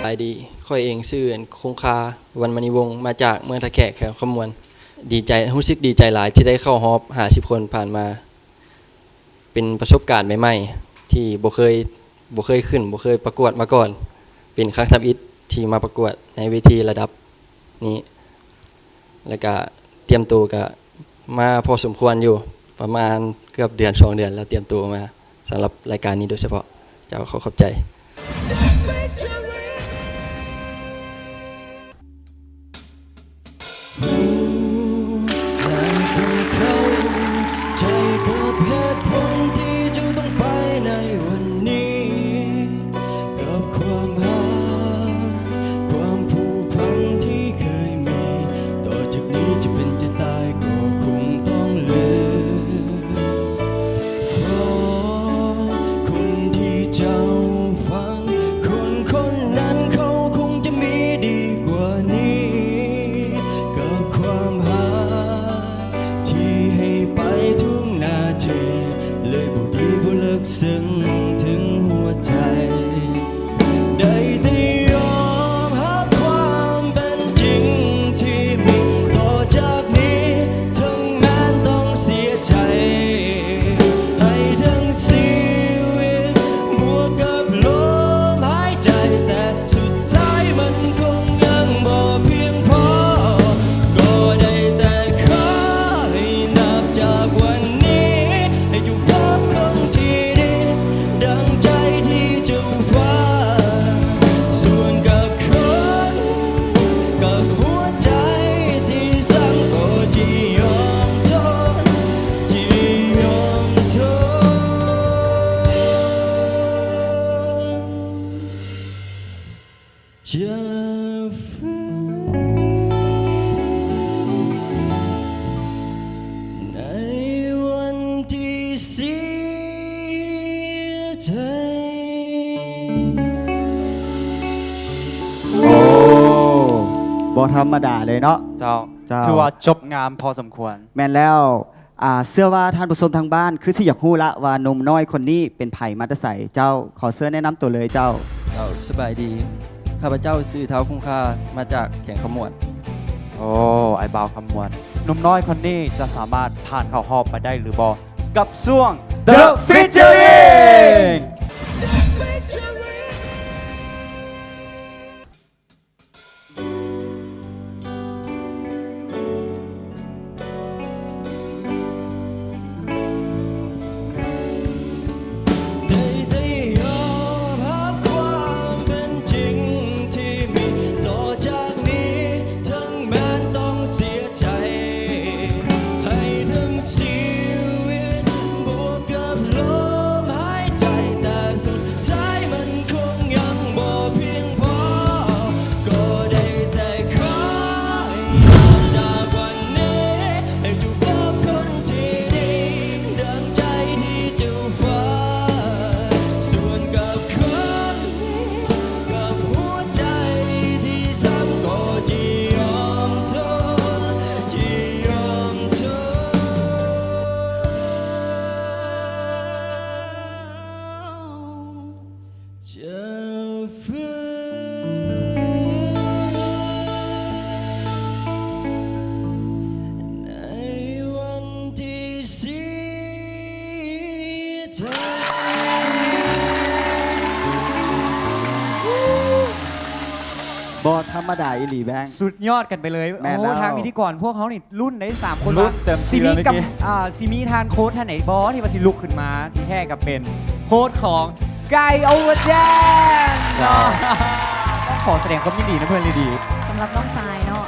หลายดีค่อยเองชื่อคงคาวันมณีวงศ์มาจากเมืองทะแขกแขวขมวนดีใจรู้สึกดีใจหลายที่ได้เข้าฮอบ50คนผ่านมาเป็นประสบการณ์ใหม่ๆที่บ่เคยขึ้นบ่เคยประกวดมาก่อนเป็นครั้งทำอิฐที่มาประกวดในเวทีระดับนี้แล้วก็เตรียมตัวก็มาพอสมควรอยู่ประมาณเกือบเดือน2 เดือนแล้วเตรียมตัวมาสำหรับรายการนี้โดยเฉพาะเจ้าขอบใจซึ้งถึงหัวใจได้แต่ยอมรับความเป็นจริงที่มีต่อจากนี้ถึงแม้ต้องเสียใจให้ทั้งชีวิตบวกกับลมหายใจแต่สุดท้ายมันคงยังบ่เพียงพอก็ได้แต่ขอให้นับจากวันนี้ให้อยู่กับคนที่ดังใจที่จะฟ้าส่วนกับคนกับหัวใจที่สั่งก็จะยอมทนจะยอมทนจะฝืนในวันที่เสียใจโอ้บ่ธรรมดาเลยเนาะเจ้าถือว่าจบงามพอสมควรแม่นแล้วเชื่อว่าท่านผู้ชมทางบ้านคือสิอยากรู้ละว่าหนุ่มน้อยคนนี้เป็นไผมาแต่ไสเจ้าขอเชิญแนะนำตัวเลยเจ้าสบายดีข้าพเจ้าชื่อเท้าคงคามาจากแข่งขมวดโอ้ไอ้บ่าวคำมวลหนุ่มน้อยคนนี้จะสามารถผ่านเข้าฮอบไปได้หรือบ่กับช่วง The Featuringได้แต่ยอมรับความเป็นจริงที่มีต่อจากนี้ถึงแม้ต้องเสียใจให้ทั้งชีวิตบวกกับลมหายใจแต่สุดท้ายมันคงยังบ่เพียงพอก็ได้แต่ขอให้นับจากวันนี้ให้อยู่กับคนที่ดีดังใจที่จะฟ้าส่วนกับคนกับหัวใจที่ซ้ำก็จะยอมทนจะยอมทนจะฝืนในวันที่เสียใจบ่ธรรมดาอีหลีแบงค์ สุดยอดกันไปเลย แม่น โอ้ แล้ว ทางพิธีกรพวกเขานี่รุ่นได้3 คน รุ่นเต็ม ซี ที่ มี แล้ว กับ เมื่อกี้ ซีมีทานโค้ดท่านไหนบอสที่มาสิลุกขึ้นมาที่แท้กับเป็นโค้ดของไก่โอเวอร์แดนต้องขอแสดงความยินดีนะเพื่อนเลยดี สำหรับน้องทรายเนาะ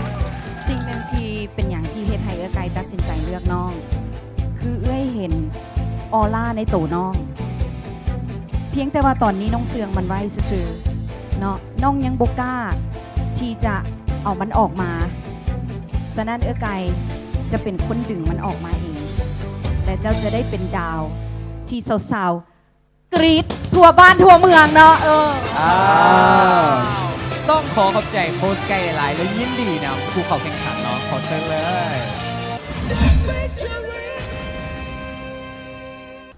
สิ่งหนึ่งที่เป็นอย่างที่เฮ็ดให้เอื้อไกลตัดสินใจเลือกน้อง คือเอื้อยเห็นออร่าในตัวน้อง เพียงแต่ว่าตอนนี้น้องเสืองมันไว้ซื่อๆเนาะน้องยังบกล้าที่จะเอามันออกมาฉะนั้นเอื้อไกลจะเป็นคนดึงมันออกมาเองและเจ้าจะได้เป็นดาวที่สาวๆกรี๊ดทั่วบ้านทั่วเมืองเนาะต้องขอขอบใจโค้ชไก่หลายๆและยินดีนะผู้เข้าแข่งขันเนาะขอเชิญเลย